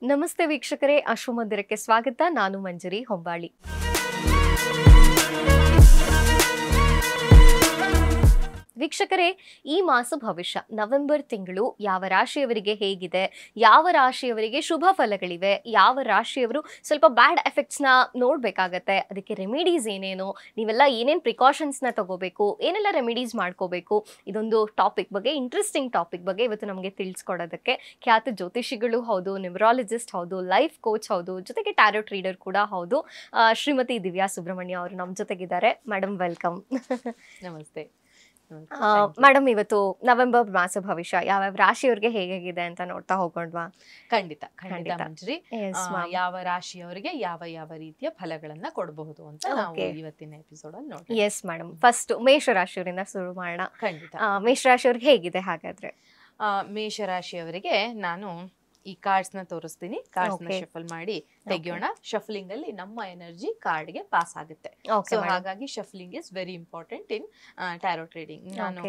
ನಮಸ್ತೆ ವೀಕ್ಷಕರೇ, ಅಶ್ವಮಂದಿರಕ್ಕೆ ಸ್ವಾಗತ. ನಾನು ಮಂಜರಿ ಹೊಂಬಾಳಿ. ವೀಕ್ಷಕರೇ, ಈ ಮಾಸ ಭವಿಷ್ಯ ನವೆಂಬರ್ ತಿಂಗಳು ಯಾವ ರಾಶಿಯವರಿಗೆ ಹೇಗಿದೆ, ಯಾವ ರಾಶಿಯವರಿಗೆ ಶುಭ ಫಲಗಳಿವೆ, ಯಾವ ರಾಶಿಯವರು ಸ್ವಲ್ಪ ಬ್ಯಾಡ್ ಎಫೆಕ್ಟ್ಸ್ನ ನೋಡಬೇಕಾಗತ್ತೆ, ಅದಕ್ಕೆ ರೆಮಿಡೀಸ್ ಏನೇನು, ನೀವೆಲ್ಲ ಏನೇನು ಪ್ರಿಕಾಷನ್ಸ್ನ ತಗೋಬೇಕು, ಏನೆಲ್ಲ ರೆಮಿಡೀಸ್ ಮಾಡ್ಕೋಬೇಕು, ಇದೊಂದು ಟಾಪಿಕ್ ಬಗ್ಗೆ, ಇಂಟ್ರೆಸ್ಟಿಂಗ್ ಟಾಪಿಕ್ ಬಗ್ಗೆ ಇವತ್ತು ನಮಗೆ ತಿಳಿಸ್ಕೊಡೋದಕ್ಕೆ ಖ್ಯಾತ ಜ್ಯೋತಿಷಿಗಳು ಹೌದು, ನ್ಯೂಮರಾಲಜಿಸ್ಟ್ ಹೌದು, ಲೈಫ್ ಕೋಚ್ ಹೌದು, ಜೊತೆಗೆ ಟ್ಯಾರೋಟ್ ರೀಡರ್ ಕೂಡ ಹೌದು, ಶ್ರೀಮತಿ ದಿವ್ಯಾ ಸುಬ್ರಹ್ಮಣ್ಯ ಅವರು ನಮ್ಮ ಜೊತೆಗಿದ್ದಾರೆ. Madam, welcome. ನಮಸ್ತೆ ಮೇಡಮ್, ಇವತ್ತು ನವೆಂಬರ್ ಮಾಸ ಭವಿಷ್ಯ ಯಾವ್ಯಾವ ರಾಶಿಯವರಿಗೆ ಹೇಗಿದೆ ಅಂತ ನೋಡ್ತಾ ಹೋಗೋಣವಾ? ಖಂಡಿತ ಮಂಜರಿ. ಯಾವ ರಾಶಿಯವರಿಗೆ ಯಾವ ಯಾವ ರೀತಿಯ ಫಲಗಳನ್ನ ಕೊಡಬಹುದು ಅಂತ ನಾವು ಇವತ್ತಿನ ಎಪಿಸೋಡ್ ಅಲ್ಲಿ ನೋಡಿ. ಎಸ್ ಮೇಡಮ್, ಫಸ್ಟ್ ಮೇಷ ರಾಶಿಯವರಿಂದ ಶುರು ಮಾಡೋಣ. ಖಂಡಿತ. ಮೇಷ ರಾಶಿಯವ್ರಿಗೆ ಹೇಗಿದೆ ಹಾಗಾದ್ರೆ? ಮೇಷರಾಶಿಯವರಿಗೆ ನಾನು ಈ ಕಾರ್ಡ್ಸ್ ನ ತೋರಿಸ್ತೀನಿ. ಕಾರ್ಡ್ಸ್ ನ ಶಫಲ್ ಮಾಡಿ ತೆಗಿಯೋಣ. ಶಫಲಿಂಗ್ ಅಲ್ಲಿ ನಮ್ಮ ಎನರ್ಜಿ ಕಾರ್ಡ್ ಗೆ ಪಾಸ್ ಆಗುತ್ತೆ. ಸೊ ಹಾಗಾಗಿ ಶಫಲಿಂಗ್ is very important in tarot reading. ನಾನು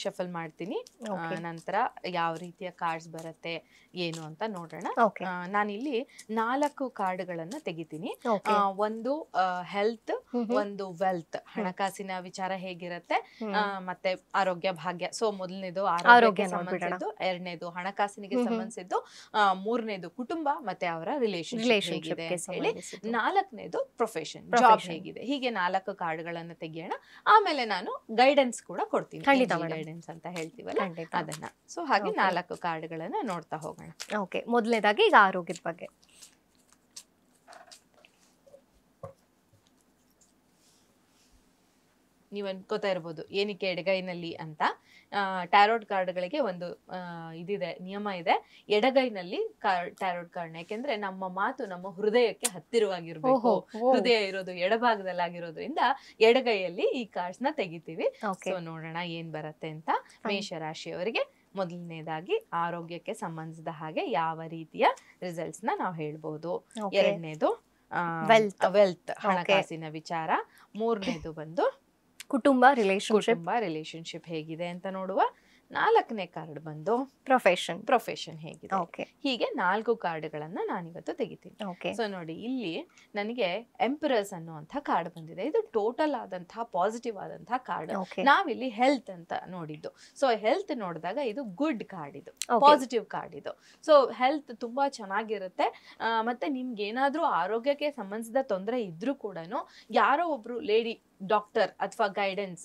ಶಫಲ್ ಮಾಡ್ತೀನಿ, ನಂತರ ಯಾವ ರೀತಿಯ ಕಾರ್ಡ್ಸ್ ಬರುತ್ತೆ ಏನು ಅಂತ ನೋಡೋಣ. ನಾನಿಲ್ಲಿ 4 ಕಾರ್ಡ್ಗಳನ್ನ ತೆಗಿತೀನಿ. ಒಂದು ಹೆಲ್ತ್, ಒಂದು ವೆಲ್ತ್, ಹಣಕಾಸಿನ ವಿಚಾರ ಹೇಗಿರುತ್ತೆ, ಮತ್ತೆ ಆರೋಗ್ಯ ಭಾಗ್ಯ. ಸೊ ಮೊದಲನೇದು ಆರೋಗ್ಯಕ್ಕೆ ಸಂಬಂಧಿಸಿದ್ದು, ಎರಡನೇದು ಹಣಕಾಸಿನಿಗೆ ಸಂಬಂಧಿಸಿದ್ದು, ಮೂರನೇದು ಕುಟುಂಬ ಮತ್ತೆ ಅವರ ರಿಲೇಶನ್ಶಿಪ್ ಹೇಗಿದೆ ಅಂತ ಹೇಳಿ, ನಾಲ್ಕನೇದು ಪ್ರೊಫೆಷನ್, ಜಾಬ್ ಹೇಗಿದೆ. ಹೀಗೆ 4 ಕಾರ್ಡ್ಗಳನ್ನ ತೆಗಿಯೋಣ. ಆಮೇಲೆ ನಾನು ಗೈಡೆನ್ಸ್ ಕೂಡ ಕೊಡ್ತೀನಿ, ಗೈಡೆನ್ಸ್ ಅಂತ ಹೇಳ್ತೀವಲ್ಲ ಅದನ್ನ. ಸೊ ಹಾಗೆ 4 ಕಾರ್ಡ್ಗಳನ್ನ ನೋಡ್ತಾ ಹೋಗೋಣ. ಓಕೆ, ಮೊದಲನೇದಾಗಿ ಈಗ ಆರೋಗ್ಯದ ಬಗ್ಗೆ. ನೀವು ಅನ್ಕೋತಾ ಇರ್ಬೋದು ಏನಕ್ಕೆ ಎಡಗೈನಲ್ಲಿ ಅಂತ. ಟ್ಯಾರೋಟ್ ಕಾರ್ಡ್ಗಳಿಗೆ ಒಂದು ಇದಿದೆ, ನಿಯಮ ಇದೆ. ಎಡಗೈನಲ್ಲಿ ಟ್ಯಾರೋಟ್ ಕಾರ್ಡ್, ಯಾಕೆಂದ್ರೆ ನಮ್ಮ ಮಾತು ನಮ್ಮ ಹೃದಯಕ್ಕೆ ಹತ್ತಿರವಾಗಿರ್ಬೇಕು. ಹೃದಯ ಇರೋದು ಎಡಭಾಗದಲ್ಲಾಗಿರೋದ್ರಿಂದ ಎಡಗೈಯಲ್ಲಿ ಈ ಕಾರ್ಡ್ಸ್ ನ ತೆಗಿತೀವಿ. ಸೊ ನೋಡೋಣ ಏನ್ ಬರುತ್ತೆ ಅಂತ. ಮೇಷರಾಶಿಯವರಿಗೆ ಮೊದಲನೇದಾಗಿ ಆರೋಗ್ಯಕ್ಕೆ ಸಂಬಂಧಿಸಿದ ಹಾಗೆ ಯಾವ ರೀತಿಯ ರಿಸಲ್ಟ್ಸ್ ನ ನಾವು ಹೇಳ್ಬಹುದು. ಎರಡನೇದು ವೆಲ್ತ್, ಹಣಕಾಸಿನ ವಿಚಾರ. ಮೂರನೇದು ಬಂದು ಕುಟುಂಬ ರಿಲೇಶನ್ಶಿಪ್ ಹೇಗಿದೆ ಅಂತ ನೋಡುವ. 4ನೇ ಕಾರ್ಡ್ ಬಂದು ಪ್ರೊಫೆಷನ್ ಹೇಗಿದೆ. ಹೀಗೆ 4 ಕಾರ್ಡ್ಗಳನ್ನ ನಾನಿವತ್ತು ತೆಗಿತೀನಿ. ಸೊ ನೋಡಿ, ಇಲ್ಲಿ ನನಗೆ ಎಂಪರಸ್ ಅನ್ನುವಂಥ ಕಾರ್ಡ್ ಬಂದಿದೆ. ಇದು ಟೋಟಲ್ ಆದಂತಹ ಪಾಸಿಟಿವ್ ಆದಂತಹ ಕಾರ್ಡ್. ನಾವಿಲ್ಲಿ ಹೆಲ್ತ್ ಅಂತ ನೋಡಿದ್ದು. ಸೊ ಹೆಲ್ತ್ ನೋಡಿದಾಗ ಇದು ಗುಡ್ ಕಾರ್ಡ್, ಇದು ಪಾಸಿಟಿವ್ ಕಾರ್ಡ್ ಇದು. ಸೊ ಹೆಲ್ತ್ ತುಂಬಾ ಚೆನ್ನಾಗಿರುತ್ತೆ. ಮತ್ತೆ ನಿಮ್ಗೆ ಏನಾದ್ರೂ ಆರೋಗ್ಯಕ್ಕೆ ಸಂಬಂಧಿಸಿದ ತೊಂದರೆ ಇದ್ರೂ ಕೂಡ ಯಾರೋ ಒಬ್ರು ಲೇಡಿ ಡಾಕ್ಟರ್ ಅಥವಾ ಗೈಡೆನ್ಸ್,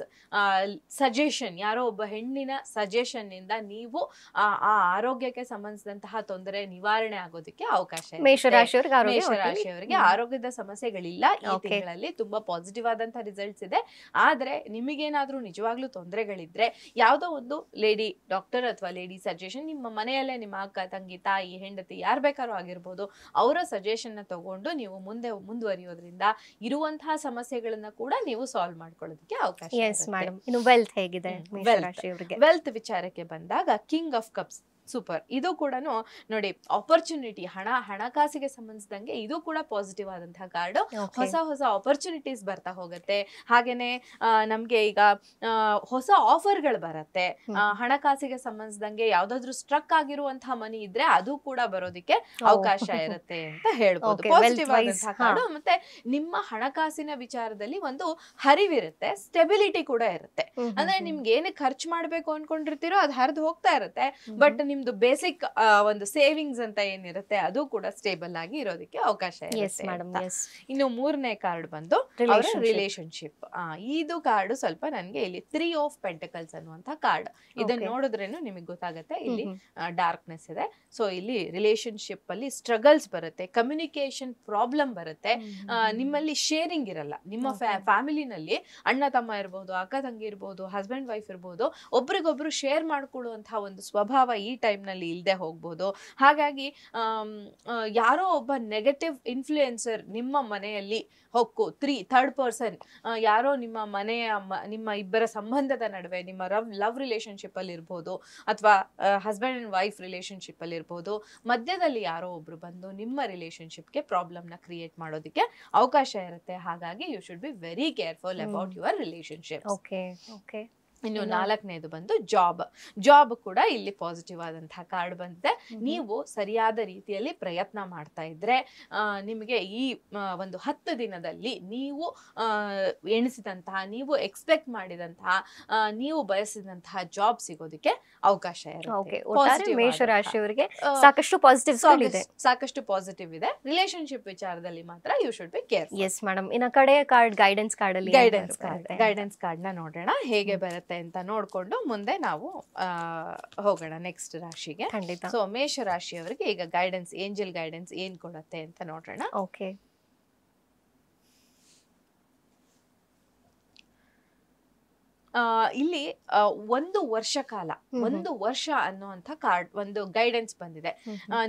ಸಜೆಷನ್, ಯಾರೋ ಒಬ್ಬ ಹೆಣ್ಣಿನ ಸಜೆಷನ್ ಇಂದ ನೀವು ಆ ಆರೋಗ್ಯಕ್ಕೆ ಸಂಬಂಧಿಸಿದಂತಹ ತೊಂದರೆ ನಿವಾರಣೆ ಆಗೋದಕ್ಕೆ ಅವಕಾಶ ಇದೆ. ಮೇಷರಾಶಿಯವರಿಗೆ ಆರೋಗ್ಯದ ಸಮಸ್ಯೆಗಳಿಲ್ಲ ಈ ತಿಂಗಳಲ್ಲಿ. ತುಂಬಾ ಪಾಸಿಟಿವ್ ಆದಂತಹ ರಿಸಲ್ಟ್ಸ್ ಇದೆ. ಆದ್ರೆ ನಿಮಗೇನಾದ್ರೂ ನಿಜವಾಗ್ಲೂ ತೊಂದರೆಗಳಿದ್ರೆ ಯಾವ್ದೋ ಒಂದು ಲೇಡಿ ಡಾಕ್ಟರ್ ಅಥವಾ ಲೇಡಿ ಸಜೆಷನ್, ನಿಮ್ಮ ಮನೆಯಲ್ಲೇ ನಿಮ್ಮ ಅಕ್ಕ, ತಂಗಿ, ತಾಯಿ, ಹೆಂಡತಿ ಯಾರು ಬೇಕಾದ್ರೂ ಆಗಿರ್ಬೋದು, ಅವರ ಸಜೆಷನ್ ನ ತಗೊಂಡು ನೀವು ಮುಂದುವರಿಯೋದ್ರಿಂದ ಇರುವಂತಹ ಸಮಸ್ಯೆಗಳನ್ನ ಕೂಡ ನೀವು ಸಾಲ್ವ್ ಮಾಡ್ಕೊಳ್ಳೋದಕ್ಕೆ ಅವಕಾಶ ಇದೆ. ವೆಲ್ತ್ ವಿಚಾರಕ್ಕೆ ಬಂದಾಗ ಕಿಂಗ್ ಆಫ್ ಕಪ್ಸ್ ಸೂಪರ್. ಇದು ಕೂಡ ನೋಡಿ, ಆಪರ್ಚುನಿಟಿ, ಹಣಕಾಸಿಗೆ ಸಂಬಂಧಿಸಿದಂಗೆ ಇದು ಕೂಡ ಪಾಸಿಟಿವ್ ಆದಂತಹ ಕಾರ್ಡ್. ಹೊಸ ಆಪರ್ಚುನಿಟೀಸ್ ಬರ್ತಾ ಹೋಗುತ್ತೆ. ಹಾಗೇನೆ ನಮ್ಗೆ ಈಗ ಹೊಸ ಆಫರ್ಗಳು ಬರುತ್ತೆ. ಹಣಕಾಸಿಗೆ ಸಂಬಂಧಿಸಿದಂಗೆ ಯಾವ್ದಾದ್ರು ಸ್ಟ್ರಕ್ ಆಗಿರುವಂತಹ ಮನಿ ಇದ್ರೆ ಅದು ಕೂಡ ಬರೋದಕ್ಕೆ ಅವಕಾಶ ಇರುತ್ತೆ ಅಂತ ಹೇಳ್ಬೋದು. ಪಾಸಿಟಿವ್ ಆದಂತಹ ಕಾರ್ಡ್. ಮತ್ತೆ ನಿಮ್ಮ ಹಣಕಾಸಿನ ವಿಚಾರದಲ್ಲಿ ಒಂದು ಹರಿವಿರುತ್ತೆ, ಸ್ಟೆಬಿಲಿಟಿ ಕೂಡ ಇರುತ್ತೆ. ಅಂದ್ರೆ ನಿಮ್ಗೆ ಏನೇ ಖರ್ಚು ಮಾಡ್ಬೇಕು ಅನ್ಕೊಂಡಿರ್ತೀರೋ ಅದು ಹರಿದು ಹೋಗ್ತಾ ಇರುತ್ತೆ. ಬಟ್ ನಿಮ್ದು ಬೇಸಿಕ್ ಒಂದು ಸೇವಿಂಗ್ಸ್ ಅಂತ ಏನಿರುತ್ತೆ ಅದು ಕೂಡ ಸ್ಟೇಬಲ್ ಆಗಿ ಇರೋದಕ್ಕೆ ಅವಕಾಶ ಇರುತ್ತೆ. ಇನ್ನು 3ನೇ ಕಾರ್ಡ್ ಬಂದು ರಿಲೇಶನ್ಶಿಪ್. ಇದು ಕಾರ್ಡ್ ಸ್ವಲ್ಪ ನನ್ಗೆ ಇಲ್ಲಿ 3 ಆಫ್ ಪೆಂಟಕಲ್ಸ್ ಅನ್ನುವಂತ ಕಾರ್ಡ್. ಇದನ್ನ ನೋಡಿದ್ರೇನು ನಿಮಗೆ ಗೊತ್ತಾಗತ್ತೆ ಇಲ್ಲಿ ಡಾರ್ಕ್ನೆಸ್ ಇದೆ. ಸೊ ಇಲ್ಲಿ ರಿಲೇಶನ್ಶಿಪ್ ಅಲ್ಲಿ ಸ್ಟ್ರಗಲ್ಸ್ ಬರುತ್ತೆ, ಕಮ್ಯುನಿಕೇಶನ್ ಪ್ರಾಬ್ಲಮ್ ಬರುತ್ತೆ. ನಿಮ್ಮಲ್ಲಿ ಶೇರಿಂಗ್ ಇರಲ್ಲ. ನಿಮ್ಮ ಫ್ಯಾಮಿಲಿನಲ್ಲಿ ಅಣ್ಣ ತಮ್ಮ ಇರ್ಬೋದು, ಅಕ್ಕ ತಂಗಿ ಇರ್ಬೋದು, ಹಸ್ಬೆಂಡ್ ವೈಫ್ ಇರ್ಬೋದು, ಒಬ್ರಿಗೊಬ್ರು ಶೇರ್ ಮಾಡ್ಕೊಳ್ಳುವಂತಹ ಒಂದು ಸ್ವಭಾವ ಈ ಟೈಮ್ ನಲ್ಲಿ ಇಲ್ಲದೆ ಹೋಗ್ಬೋದು. ಹಾಗಾಗಿ ಯಾರೋ ಒಬ್ಬ ನೆಗೆಟಿವ್ ಇನ್ಫ್ಲೂಯೆನ್ಸರ್ ನಿಮ್ಮ ಮನೆಯಲ್ಲಿ ಹೊಕ್ಕು, ಥರ್ಡ್ ಪರ್ಸನ್ ಯಾರೋ ನಿಮ್ಮ ಇಬ್ಬರ ಸಂಬಂಧದ ನಡುವೆ, ನಿಮ್ಮ ಲವ್ ರಿಲೇಶನ್ಶಿಪ್ ಅಲ್ಲಿ ಇರ್ಬೋದು ಅಥವಾ ಹಸ್ಬೆಂಡ್ ಅಂಡ್ ವೈಫ್ ರಿಲೇಶನ್ಶಿಪ್ ಅಲ್ಲಿ ಇರ್ಬೋದು, ಮಧ್ಯದಲ್ಲಿ ಯಾರೋ ಒಬ್ರು ಬಂದು ನಿಮ್ಮ ರಿಲೇಶನ್ಶಿಪ್ಗೆ ಪ್ರಾಬ್ಲಮ್ ನ ಕ್ರಿಯೇಟ್ ಮಾಡೋದಕ್ಕೆ ಅವಕಾಶ ಇರುತ್ತೆ. ಹಾಗಾಗಿ you should be very careful about your relationship. ಇನ್ನು ನಾಲ್ಕನೇದು ಬಂದು ಜಾಬ್ ಕೂಡ ಇಲ್ಲಿ ಪಾಸಿಟಿವ್ ಆದಂತಹ ಕಾರ್ಡ್ ಬಂದಿದೆ. ನೀವು ಸರಿಯಾದ ರೀತಿಯಲ್ಲಿ ಪ್ರಯತ್ನ ಮಾಡ್ತಾ ಇದ್ರೆ ನಿಮಗೆ ಈ ಒಂದು 10 ದಿನದಲ್ಲಿ ನೀವು ಎಣಿಸಿದಂತಹ, ನೀವು ಎಕ್ಸ್ಪೆಕ್ಟ್ ಮಾಡಿದಂತಹ, ನೀವು ಬಯಸಿದಂತಹ ಜಾಬ್ ಸಿಗೋದಕ್ಕೆ ಅವಕಾಶ ಇರುತ್ತೆ. ಮೇಷರಾಶಿಯವರಿಗೆ ಸಾಕಷ್ಟು ಪಾಸಿಟಿವ್ ಇದೆ, ಸಾಕಷ್ಟು ಪಾಸಿಟಿವ್ ಇದೆ. ರಿಲೇಶನ್ಶಿಪ್ ವಿಚಾರದಲ್ಲಿ ಮಾತ್ರ you should be careful. Yes madam. ಇನ್ನ ಕಡೆ ಕಾರ್ಡ್ ಗೈಡೆನ್ಸ್ ಕಾರ್ಡ್ ಅಲ್ಲಿ ಗೈಡೆನ್ಸ್ ಕಾರ್ಡ್ ನ ನೋಡೋಣ ಹೇಗೆ ಬರುತ್ತೆ ಅಂತ ನೋಡ್ಕೊಂಡು ಮುಂದೆ ನಾವು ಹೋಗೋಣ ನೆಕ್ಸ್ಟ್ ರಾಶಿಗೆ. ಸೊ ಮೇಷ ರಾಶಿಯವರಿಗೆ ಈಗ ಗೈಡೆನ್ಸ್, ಏಂಜಲ್ ಗೈಡೆನ್ಸ್ ಏನ್ ಕೊಡುತ್ತೆ ಅಂತ ನೋಡೋಣ. ಓಕೆ. ಇಲ್ಲಿ 1 ವರ್ಷ ಕಾಲ, 1 ವರ್ಷ ಅನ್ನುವಂಥ ಕಾರ್ಡ್ ಒಂದು ಗೈಡೆನ್ಸ್ ಬಂದಿದೆ.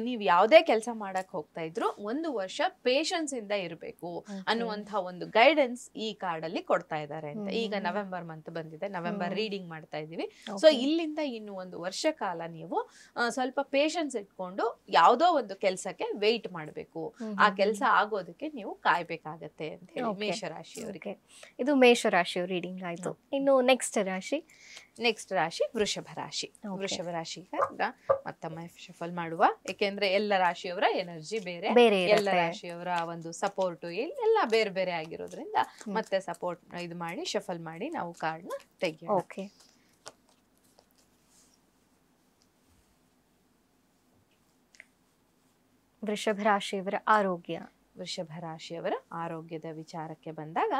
ನೀವ್ ಯಾವ್ದೇ ಕೆಲಸ ಮಾಡಕ್ ಹೋಗ್ತಾ ಇದ್ರು 1 ವರ್ಷ ಪೇಶನ್ಸ್ ಇಂದ ಇರಬೇಕು ಅನ್ನುವಂಥ ಒಂದು ಗೈಡೆನ್ಸ್ ಈ ಕಾರ್ಡ್ ಅಲ್ಲಿ ಕೊಡ್ತಾ ಇದ್ದಾರೆ ಅಂತ. ಈಗ ನವೆಂಬರ್ ಮಂತ್ ಬಂದಿದೆ, ನವೆಂಬರ್ ರೀಡಿಂಗ್ ಮಾಡ್ತಾ ಇದೀವಿ. ಸೊ ಇಲ್ಲಿಂದ ಇನ್ನು 1 ವರ್ಷ ಕಾಲ ನೀವು ಸ್ವಲ್ಪ ಪೇಶನ್ಸ್ ಇಟ್ಕೊಂಡು ಯಾವ್ದೋ ಒಂದು ಕೆಲ್ಸಕ್ಕೆ ವೇಟ್ ಮಾಡ್ಬೇಕು, ಆ ಕೆಲಸ ಆಗೋದಕ್ಕೆ ನೀವು ಕಾಯ್ಬೇಕಾಗತ್ತೆ ಅಂತ ಹೇಳಿ ಮೇಷರಾಶಿಯವರಿಗೆ. ಇದು ಮೇಷರಾಶಿಯ ರೀಡಿಂಗ್ ಆಯ್ತು. ಇನ್ನು ನೆಕ್ಸ್ಟ್ ರಾಶಿ ವೃಷಭ ರಾಶಿ. ವೃಷಭ ರಾಶಿಗೆ ಮತ್ತೊಮ್ಮೆ ಶಫಲ್ ಮಾಡುವ, ಯಾಕೆಂದ್ರೆ ಎಲ್ಲ ರಾಶಿಯವರ ಎನರ್ಜಿ ಬೇರೆ, ಎಲ್ಲ ರಾಶಿಯವರ ಒಂದು ಸಪೋರ್ಟ್ ಎಲ್ಲ ಬೇರೆ ಬೇರೆ ಆಗಿರೋದ್ರಿಂದ ಮತ್ತೆ ಸಪೋರ್ಟ್ ಇದು ಮಾಡಿ ಶಫಲ್ ಮಾಡಿ ನಾವು ಕಾರ್ಡ್ ನ ತೆಗೆಯೋಣ. ವೃಷಭ ರಾಶಿಯವರ ಆರೋಗ್ಯ. ವೃಷಭ ರಾಶಿಯವರ ಆರೋಗ್ಯದ ವಿಚಾರಕ್ಕೆ ಬಂದಾಗ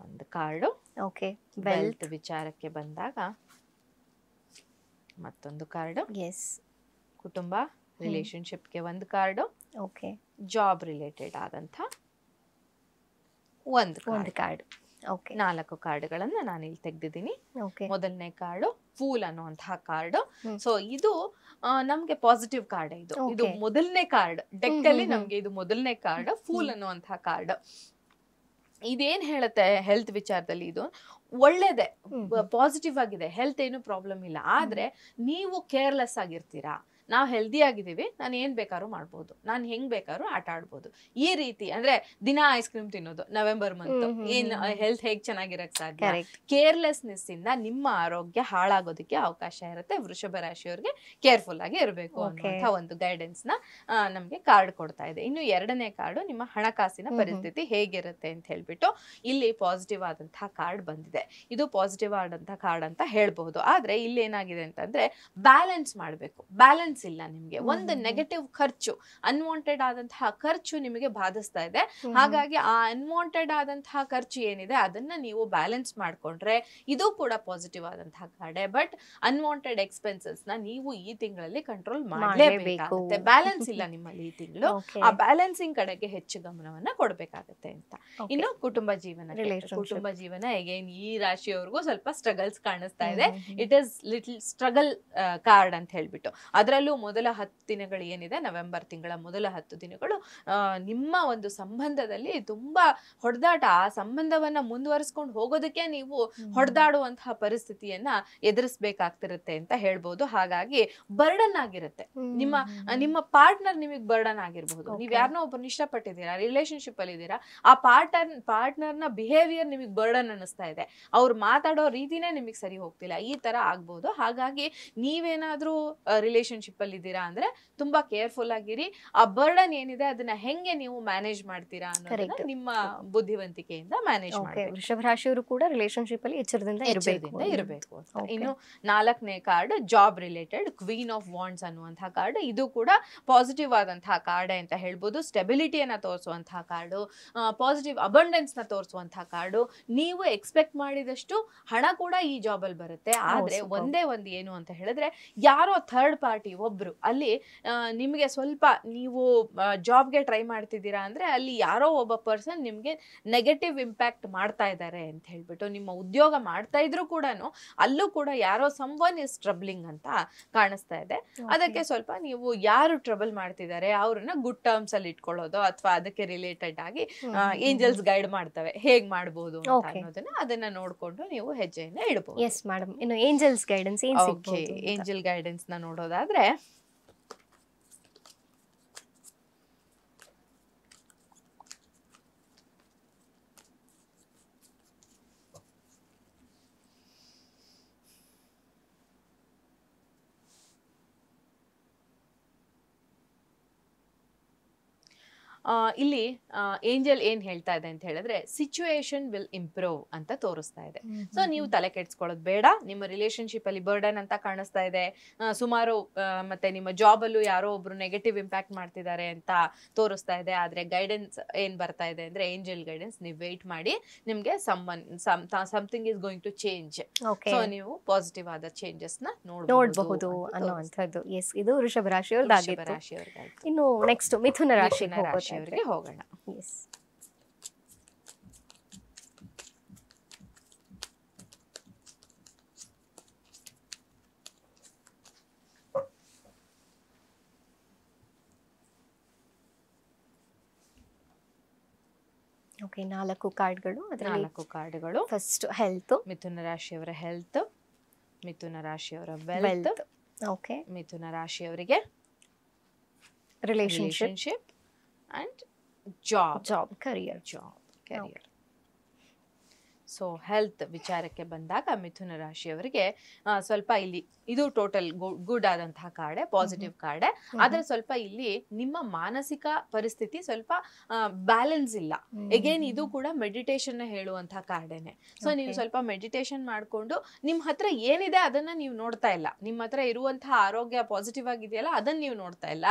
ಒಂದು ಕಾರ್ಡು. ಓಕೆ. ವೆಲ್ತ್ ವಿಚಾರಕ್ಕೆ ಬಂದಾಗ ಮತ್ತೊಂದು ಕಾರ್ಡು. ಎಸ್. ಕುಟುಂಬ ರಿಲೇಶನ್ಶಿಪ್ಗೆ ಒಂದು ಕಾರ್ಡು. ಓಕೆ. ಜಾಬ್ ರಿಲೇಟೆಡ್ ಆದಂತ ಒಂದು ಕಾರ್ಡ್. ಓಕೆ. 4 ಕಾರ್ಡ್ಗಳನ್ನ ನಾನು ಇಲ್ಲಿ ತೆಗೆದಿದ್ದೀನಿ. ಮೊದಲನೇ ಕಾರ್ಡು ಫೂಲ್ ಅನ್ನುವಂತಹ ಕಾರ್ಡ್. ಸೊ ಇದು ನಮ್ಗೆ ಪಾಸಿಟಿವ್ ಕಾರ್ಡ್. ಇದು ಮೊದಲನೇ ಕಾರ್ಡ್ ಡೆಕ್ ಅಲ್ಲಿ ನಮ್ಗೆ ಇದು ಮೊದಲನೇ ಕಾರ್ಡ್ ಫೂಲ್ ಅನ್ನುವಂತಹ ಕಾರ್ಡ್. ಇದೇನ್ ಹೇಳುತ್ತೆ ಹೆಲ್ತ್ ವಿಚಾರದಲ್ಲಿ, ಇದು ಒಳ್ಳೇದೆ, ಪಾಸಿಟಿವ್ ಆಗಿದೆ, ಹೆಲ್ತ್ ಏನು ಪ್ರಾಬ್ಲಮ್ ಇಲ್ಲ. ಆದ್ರೆ ನೀವು ಕೇರ್ಲೆಸ್ ಆಗಿರ್ತೀರಾ. ನಾವು ಹೆಲ್ದಿ ಆಗಿದ್ದೀವಿ, ನಾನು ಏನ್ ಬೇಕಾದ್ರೂ ಮಾಡ್ಬೋದು, ನಾನು ಹೆಂಗ್ ಬೇಕಾದ್ರೂ ಆಟ ಆಡ್ಬೋದು, ಈ ರೀತಿ ಅಂದ್ರೆ ದಿನ ಐಸ್ ಕ್ರೀಮ್ ತಿನ್ನೋದು ನವೆಂಬರ್ ಮಂತ್ ಏನ್ ಹೆಲ್ತ್ ಹೇಗ್ ಚೆನ್ನಾಗಿರಕ್ ಸಾಧ್ಯ? ಕೇರ್ಲೆಸ್ನೆಸ್ ಇಂದ ನಿಮ್ಮ ಆರೋಗ್ಯ ಹಾಳಾಗೋದಕ್ಕೆ ಅವಕಾಶ ಇರುತ್ತೆ. ವೃಷಭ ರಾಶಿಯವರಿಗೆ ಕೇರ್ಫುಲ್ ಆಗಿ ಇರಬೇಕು ಅನ್ನುವಂತ ಒಂದು ಗೈಡೆನ್ಸ್ ನ ನಮ್ಗೆ ಕಾರ್ಡ್ ಕೊಡ್ತಾ ಇದೆ. ಇನ್ನು ಎರಡನೇ ಕಾರ್ಡು ನಿಮ್ಮ ಹಣಕಾಸಿನ ಪರಿಸ್ಥಿತಿ ಹೇಗಿರುತ್ತೆ ಅಂತ ಹೇಳ್ಬಿಟ್ಟು ಇಲ್ಲಿ ಪಾಸಿಟಿವ್ ಆದಂತಹ ಕಾರ್ಡ್ ಬಂದಿದೆ. ಇದು ಪಾಸಿಟಿವ್ ಆದಂತಹ ಕಾರ್ಡ್ ಅಂತ ಹೇಳ್ಬಹುದು. ಆದ್ರೆ ಇಲ್ಲಿ ಏನಾಗಿದೆ ಅಂತಂದ್ರೆ ಬ್ಯಾಲೆನ್ಸ್ ಮಾಡ್ಬೇಕು. ಬ್ಯಾಲೆನ್ಸ್ ಇಲ್ಲ ನಿಮ್ಗೆ. ಒಂದು ನೆಗೆಟಿವ್ ಖರ್ಚು, ಅನ್ವಾಂಟೆಡ್ ಆದಂತಹ ಖರ್ಚು ನಿಮಗೆ ಬಾಧಿಸ್ತಾ ಇದೆ. ಹಾಗಾಗಿ ಆ ಅನ್ವಾಂಟೆಡ್ ಆದಂತಹ ಖರ್ಚು ಏನಿದೆ ಅದನ್ನ ನೀವು ಬ್ಯಾಲೆನ್ಸ್ ಮಾಡ್ಕೊಂಡ್ರೆ ಇದು ಕೂಡ ಪಾಸಿಟಿವ್ ಆದಂತಹ ಕಾರ್ಡೆ. ಬಟ್ ಅನ್ವಾಂಟೆಡ್ ಎಕ್ಸ್ಪೆನ್ಸಸ್ ನ ನೀವು ಈ ತಿಂಗಳಲ್ಲಿ ಕಂಟ್ರೋಲ್ ಮಾಡಲೇಬೇಕಾಗುತ್ತೆ. ಬ್ಯಾಲೆನ್ಸ್ ಇಲ್ಲ ನಿಮ್ಮಲ್ಲಿ ಈ ತಿಂಗಳು. ಆ ಬ್ಯಾಲೆನ್ಸಿಂಗ್ ಕಡೆಗೆ ಹೆಚ್ಚು ಗಮನವನ್ನ ಕೊಡ್ಬೇಕಾಗತ್ತೆ ಅಂತ. ಇನ್ನು ಕುಟುಂಬ ಜೀವನ ಅಗೇನ್ ಈ ರಾಶಿಯವರೆಗೂ ಸ್ವಲ್ಪ ಸ್ಟ್ರಗಲ್ಸ್ ಕಾಣಿಸ್ತಾ ಇದೆ. It is little struggle card ಅಂತ ಹೇಳ್ಬಿಟ್ಟು. ಅದರಲ್ಲೂ ಮೊದಲ 10 ದಿನಗಳು ಏನಿದೆ, ನವೆಂಬರ್ ತಿಂಗಳ ಮೊದಲ 10 ದಿನಗಳು ನಿಮ್ಮ ಒಂದು ಸಂಬಂಧದಲ್ಲಿ ತುಂಬಾ ಹೊಡೆದಾಟ, ಆ ಸಂಬಂಧವನ್ನ ಮುಂದುವರಿಸ್ಕೊಂಡು ಹೋಗೋದಕ್ಕೆ ನೀವು ಹೊಡೆದಾಡುವಂತಹ ಪರಿಸ್ಥಿತಿಯನ್ನ ಎದುರಿಸಬೇಕಾಗ್ತಿರುತ್ತೆ ಅಂತ ಹೇಳ್ಬೋದು. ಹಾಗಾಗಿ ಬರ್ಡನ್ ಆಗಿರುತ್ತೆ. ನಿಮ್ಮ ಪಾರ್ಟ್ನರ್ ನಿಮಗೆ ಬರ್ಡನ್ ಆಗಿರ್ಬಹುದು. ನೀವ್ ಯಾರನ್ನೋ ಒಬ್ಬರನ್ನ ಇಷ್ಟಪಟ್ಟಿದ್ದೀರಾ, ರಿಲೇಶನ್ಶಿಪ್ ಅಲ್ಲಿ ಇದ್ದೀರಾ, ಆ ಪಾರ್ಟ್ನರ್ ನ ಬಿಹೇವಿಯರ್ ನಿಮಗೆ ಬರ್ಡನ್ ಅನ್ನಿಸ್ತಾ ಇದೆ, ಅವ್ರು ಮಾತಾಡೋ ರೀತಿನೇ ನಿಮಗೆ ಸರಿ ಹೋಗ್ತಿಲ್ಲ, ಈ ತರ ಆಗ್ಬಹುದು. ಹಾಗಾಗಿ ನೀವೇನಾದ್ರೂ ರಿಲೇಶನ್ಶಿಪ್ ಅಲ್ಲಿ ಇದ್ದೀರಾ ಅಂದ್ರೆ ತುಂಬಾ ಕೇರ್ಫುಲ್ ಆಗಿರಿ. ಆ ಬರ್ಡನ್ ಏನಿದೆ ಅದನ್ನ ಹೆಂಗೆ ನೀವು ಮ್ಯಾನೇಜ್ ಮಾಡ್ತೀರಾ ಅನ್ನೋದನ್ನ ನಿಮ್ಮ ಬುದ್ಧಿವಂತಿಕೆಯಿಂದ ಮ್ಯಾನೇಜ್ ಮಾಡಬೇಕು. ವೃಷಭ ರಾಶಿಯವರು ಕೂಡ ರಿಲೇಶನ್ಶಿಪ್ ಅಲ್ಲಿ ಎಚ್ಚರದಿಂದ ಇರಬೇಕು. ಇನ್ನು 4ನೇ card job related queen of wands ಅನ್ನುವಂತಹ ಕಾರ್ಡ್. ಇದು ಕೂಡ ಪಾಸಿಟಿವ್ ಆದಂತಹ ಕಾರ್ಡ್ ಅಂತ ಹೇಳ್ಬೋದು. ಸ್ಟೆಬಿಲಿಟಿಯನ್ನ ತೋರಿಸುವಂತಹ ಕಾರ್ಡು, ಪಾಸಿಟಿವ್ ಅಬಂಡೆನ್ಸ್ ನ ತೋರಿಸುವಂತಹ ಕಾರ್ಡು. ನೀವು ಎಕ್ಸ್ಪೆಕ್ಟ್ ಮಾಡಿದಷ್ಟು ಹಣ ಕೂಡ ಈ ಜಾಬ್ ಅಲ್ಲಿ ಬರುತ್ತೆ. ಆದ್ರೆ ಒಂದೇ ಒಂದು ಏನು ಅಂತ ಹೇಳಿದ್ರೆ, ಯಾರೋ ಥರ್ಡ್ ಪಾರ್ಟಿ ಒಬ್ರು ಅಲ್ಲಿ ನಿಮಗೆ ಸ್ವಲ್ಪ ನೀವು ಜಾಬ್ಗೆ ಟ್ರೈ ಮಾಡ್ತಿದ್ದೀರಾ ಅಂದ್ರೆ ಅಲ್ಲಿ ಯಾರೋ ಒಬ್ಬ ಪರ್ಸನ್ ನಿಮ್ಗೆ ನೆಗೆಟಿವ್ ಇಂಪ್ಯಾಕ್ಟ್ ಮಾಡ್ತಾ ಇದ್ದಾರೆ ಅಂತ ಹೇಳ್ಬಿಟ್ಟು, ನಿಮ್ಮ ಉದ್ಯೋಗ ಮಾಡ್ತಾ ಇದ್ರು ಕೂಡ ಅಲ್ಲೂ ಕೂಡ ಯಾರೋ ಸಮ್ವನ್ ಇಸ್ ಟ್ರಬ್ಲಿಂಗ್ ಅಂತ ಕಾಣಿಸ್ತಾ ಇದೆ. ಅದಕ್ಕೆ ಸ್ವಲ್ಪ ನೀವು ಯಾರು ಟ್ರಬಲ್ ಮಾಡ್ತಿದ್ದಾರೆ ಅವ್ರನ್ನ ಗುಡ್ ಟರ್ಮ್ಸ್ ಅಲ್ಲಿ ಇಟ್ಕೊಳ್ಳೋದು, ಅಥವಾ ಅದಕ್ಕೆ ರಿಲೇಟೆಡ್ ಆಗಿ ಏಂಜಲ್ಸ್ ಗೈಡ್ ಮಾಡ್ತವೆ ಹೇಗ್ ಮಾಡ್ಬೋದು ಅನ್ನೋದನ್ನ, ಅದನ್ನ ನೋಡ್ಕೊಂಡು ನೀವು ಹೆಜ್ಜೆಯನ್ನ ಇಡಬಹುದು. Yes madam. ಇನ್ನು ಏಂಜಲ್ಸ್ ಗೈಡೆನ್ಸ್ ಏನ್ ಸಿಗಬಹುದು? ಏಂಜಲ್ ಗೈಡೆನ್ಸ್ ನ ನೋಡೋದಾದ್ರೆ ಇಲ್ಲಿ ಏಂಜಲ್ ಏನ್ ಹೇಳ್ತಾ ಇದೆ ಅಂತ ಹೇಳಿದ್ರೆ ಸಿಚುಯೇಷನ್ ವಿಲ್ ಇಂಪ್ರೂವ್ ಅಂತ ತೋರಿಸ್ತಾ ಇದೆ. ಸೊ ನೀವು ತಲೆ ಕೆಡ್ಸ್ಕೊಳ್ಳೋದು ಬೇಡ. ನಿಮ್ಮ ರಿಲೇಶನ್ಶಿಪ್ ಅಲ್ಲಿ ಬರ್ಡನ್ ಅಂತ ಕಾಣಿಸ್ತಾ ಇದೆ, ಸುಮಾರು ಮತ್ತೆ ನಿಮ್ಮ ಜಾಬ್ ಅಲ್ಲೂ ಯಾರೋ ಒಬ್ರು ನೆಗೆಟಿವ್ ಇಂಪ್ಯಾಕ್ಟ್ ಮಾಡ್ತಿದ್ದಾರೆ ಅಂತ ತೋರಿಸ್ತಾ ಇದೆ. ಆದ್ರೆ ಗೈಡೆನ್ಸ್ ಏನ್ ಬರ್ತಾ ಇದೆ ಅಂದ್ರೆ ಏಂಜಲ್ ಗೈಡೆನ್ಸ್, ನೀವು ವೇಟ್ ಮಾಡಿ, ನಿಮ್ಗೆ something is going to change. So ನೀವು ಪಾಸಿಟಿವ್ ಆದ ಚೇಂಜಸ್ ನ ನೋಡಬಹುದು ಅನ್ನುವಂಥದ್ದು. ಎಸ್, ಇದು ವೃಷಭ ರಾಶಿಯವರದಾಗಿತ್ತು. ಇನ್ನು ನೆಕ್ಸ್ಟ್ ಮಿಥುನ ರಾಶಿಯವರಿಗೆ ಹೋಗೋಣ. ಎಸ್, ಓಕೆ, 4 ಕಾರ್ಡ್ಗಳು. ಅದರಲ್ಲಿ 4 ಕಾರ್ಡ್ಗಳು. ಫಸ್ಟ್ ಹೆಲ್ತ್, ಮಿಥುನ ರಾಶಿಯವರ ಹೆಲ್ತ್, ಮಿಥುನ ರಾಶಿಯವರ ವೆಲ್ತ್, ಓಕೆ, ಮಿಥುನ ರಾಶಿಯವರಿಗೆ relationship and job career. So health ವಿಚಾರಕ್ಕೆ ಬಂದಾಗ ಮಿಥುನ ರಾಶಿಯವರಿಗೆ ಸ್ವಲ್ಪ ಇಲ್ಲಿ ಇದು ಟೋಟಲ್ ಗುಡ್ ಆದಂತಹ ಕಾರ್ಡೆ, ಪಾಸಿಟಿವ್ ಕಾರ್ಡೆ. ಆದ್ರೆ ಸ್ವಲ್ಪ ಇಲ್ಲಿ ನಿಮ್ಮ ಮಾನಸಿಕ ಪರಿಸ್ಥಿತಿ ಸ್ವಲ್ಪ ಬ್ಯಾಲೆನ್ಸ್ ಇಲ್ಲ. ಎಗೇನ್ ಇದು ಕೂಡ ಮೆಡಿಟೇಷನ್ ಹೇಳುವಂತಹ ಕಾರ್ಡೇನೆ. ಸೊ ನೀವು ಸ್ವಲ್ಪ ಮೆಡಿಟೇಷನ್ ಮಾಡ್ಕೊಂಡು ನಿಮ್ ಹತ್ರ ಏನಿದೆ ಅದನ್ನ ನೀವು ನೋಡ್ತಾ ಇಲ್ಲ, ನಿಮ್ಮ ಹತ್ರ ಇರುವಂತಹ ಆರೋಗ್ಯ ಪಾಸಿಟಿವ್ ಆಗಿದೆಯಲ್ಲ ಅದನ್ನ ನೀವು ನೋಡ್ತಾ ಇಲ್ಲ,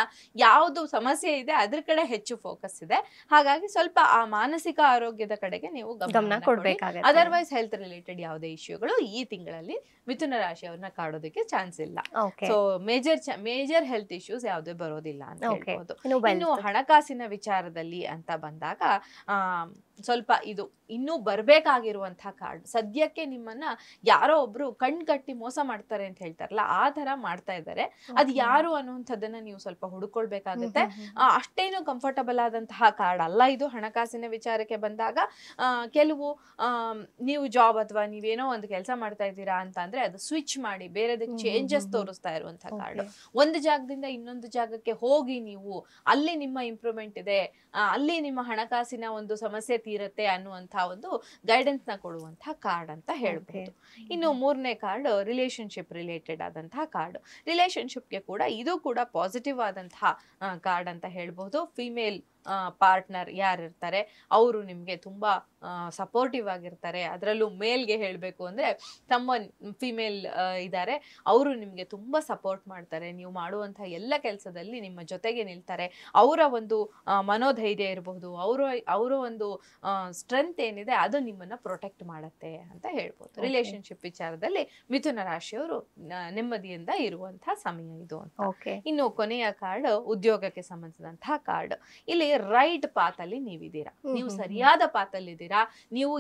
ಯಾವ್ದು ಸಮಸ್ಯೆ ಇದೆ ಅದ್ರ ಕಡೆ ಹೆಚ್ಚು ಫೋಕಸ್ ಇದೆ. ಹಾಗಾಗಿ ಸ್ವಲ್ಪ ಆ ಮಾನಸಿಕ ಆರೋಗ್ಯದ ಕಡೆಗೆ ನೀವು ಗಮನ ಕೊಡ್ಬೇಕಾಗುತ್ತೆ. ಅದರ್ವೈಸ್ ಹೆಲ್ತ್ ರಿಲೇಟೆಡ್ ಯಾವುದೇ ಇಶ್ಯೂಗಳು ಈ ತಿಂಗಳಲ್ಲಿ ಮಿಥುನ ರಾಶಿಯವ್ರನ್ನ ಕಾಡೋದಕ್ಕೆ ಚಾನ್ಸ್ ಇಲ್ಲ. ಸೊ ಮೇಜರ್ ಹೆಲ್ತ್ ಇಶ್ಯೂಸ್ ಯಾವುದೇ ಬರೋದಿಲ್ಲ ಅಂತ ಹೇಳ್ಬೋದು. ಇನ್ನು ಹಣಕಾಸಿನ ವಿಚಾರದಲ್ಲಿ ಅಂತ ಬಂದಾಗ ಸ್ವಲ್ಪ ಇದು ಇನ್ನೂ ಬರ್ಬೇಕಾಗಿರುವಂತಹ ಕಾರ್ಡ್. ಸದ್ಯಕ್ಕೆ ನಿಮ್ಮನ್ನ ಯಾರೋ ಒಬ್ರು ಕಟ್ಟಿ ಮೋಸ ಮಾಡ್ತಾರೆ ಅಂತ ಹೇಳ್ತಾರಲ್ಲ, ಆ ತರ ಮಾಡ್ತಾ ಇದ್ದಾರೆ. ಅದ್ ಯಾರು ಅನ್ನುವಂಥದ್ದನ್ನ ನೀವು ಸ್ವಲ್ಪ ಹುಡುಕೊಳ್ಬೇಕಾಗುತ್ತೆ. ಅಷ್ಟೇನು ಕಂಫರ್ಟಬಲ್ ಆದಂತಹ ಕಾರ್ಡ್ ಅಲ್ಲ ಇದು. ಹಣಕಾಸಿನ ವಿಚಾರಕ್ಕೆ ಬಂದಾಗ ಕೆಲವು ನೀವು ಜಾಬ್ ಅಥವಾ ನೀವೇನೋ ಒಂದು ಕೆಲಸ ಮಾಡ್ತಾ ಇದ್ದೀರಾ ಅಂತ ಅಂದ್ರೆ ಅದು ಸ್ವಿಚ್ ಮಾಡಿ ಬೇರೆದಕ್ಕೆ ಚೇಂಜಸ್ ತೋರಿಸ್ತಾ ಇರುವಂತಹ ಕಾರ್ಡ್. ಒಂದು ಜಾಗದಿಂದ ಇನ್ನೊಂದು ಜಾಗಕ್ಕೆ ಹೋಗಿ ನೀವು ಅಲ್ಲಿ ನಿಮ್ಮ ಇಂಪ್ರೂವ್ಮೆಂಟ್ ಇದೆ, ಅಲ್ಲಿ ನಿಮ್ಮ ಹಣಕಾಸಿನ ಒಂದು ಸಮಸ್ಯೆ ತೀರತ್ತೆ ಅನ್ನುವಂತಹ ಒಂದು ಗೈಡೆನ್ಸ್ ನ ಕೊಡುವಂತಹ ಕಾರ್ಡ್ ಅಂತ ಹೇಳ್ಬಹುದು. ಇನ್ನು 3ನೇ ಕಾರ್ಡ್ ರಿಲೇಶನ್ಶಿಪ್ ರಿಲೇಟೆಡ್ ಆದಂತಹ ಕಾರ್ಡ್. ರಿಲೇಶನ್ಶಿಪ್ಗೆ ಕೂಡ ಇದು ಕೂಡ ಪಾಸಿಟಿವ್ ಆದಂತಹ ಕಾರ್ಡ್ ಅಂತ ಹೇಳ್ಬಹುದು. ಫಿಮೇಲ್ ಪಾರ್ಟ್ನರ್ ಯಾರಿರ್ತಾರೆ ಅವರು ನಿಮ್ಗೆ ತುಂಬಾ ಸಪೋರ್ಟಿವ್ ಆಗಿರ್ತಾರೆ. ಅದರಲ್ಲೂ ಮೇಲ್ಗೆ ಹೇಳ್ಬೇಕು ಅಂದ್ರೆ ತಮ್ಮ ಫಿಮೇಲ್ ಇದ್ದಾರೆ, ಅವರು ನಿಮ್ಗೆ ತುಂಬಾ ಸಪೋರ್ಟ್ ಮಾಡ್ತಾರೆ. ನೀವು ಮಾಡುವಂತಹ ಎಲ್ಲ ಕೆಲಸದಲ್ಲಿ ನಿಮ್ಮ ಜೊತೆಗೆ ನಿಲ್ತಾರೆ. ಅವರ ಒಂದು ಮನೋಧೈರ್ಯ ಇರಬಹುದು, ಅವರ ಒಂದು ಸ್ಟ್ರೆಂತ್ ಏನಿದೆ ಅದು ನಿಮ್ಮನ್ನ ಪ್ರೊಟೆಕ್ಟ್ ಮಾಡತ್ತೆ ಅಂತ ಹೇಳ್ಬೋದು. ರಿಲೇಶನ್ಶಿಪ್ ವಿಚಾರದಲ್ಲಿ ಮಿಥುನ ರಾಶಿಯವರು ನೆಮ್ಮದಿಯಿಂದ ಇರುವಂತಹ ಸಮಯ ಇದು ಅಂತ. ಇನ್ನು ಕೊನೆಯ ಕಾರ್ಡ್ ಉದ್ಯೋಗಕ್ಕೆ ಸಂಬಂಧಿಸಿದಂತಹ ಕಾರ್ಡ್. ಇಲ್ಲಿ ರೈಟ್ ಪಾತ್ ಅಲ್ಲಿ ನೀವಿದ್ದೀರಾ, ನೀವು ಸರಿಯಾದ ಪಾತ್ ಅಲ್ಲಿ ಇದ್ದೀರಾ. ನೀವು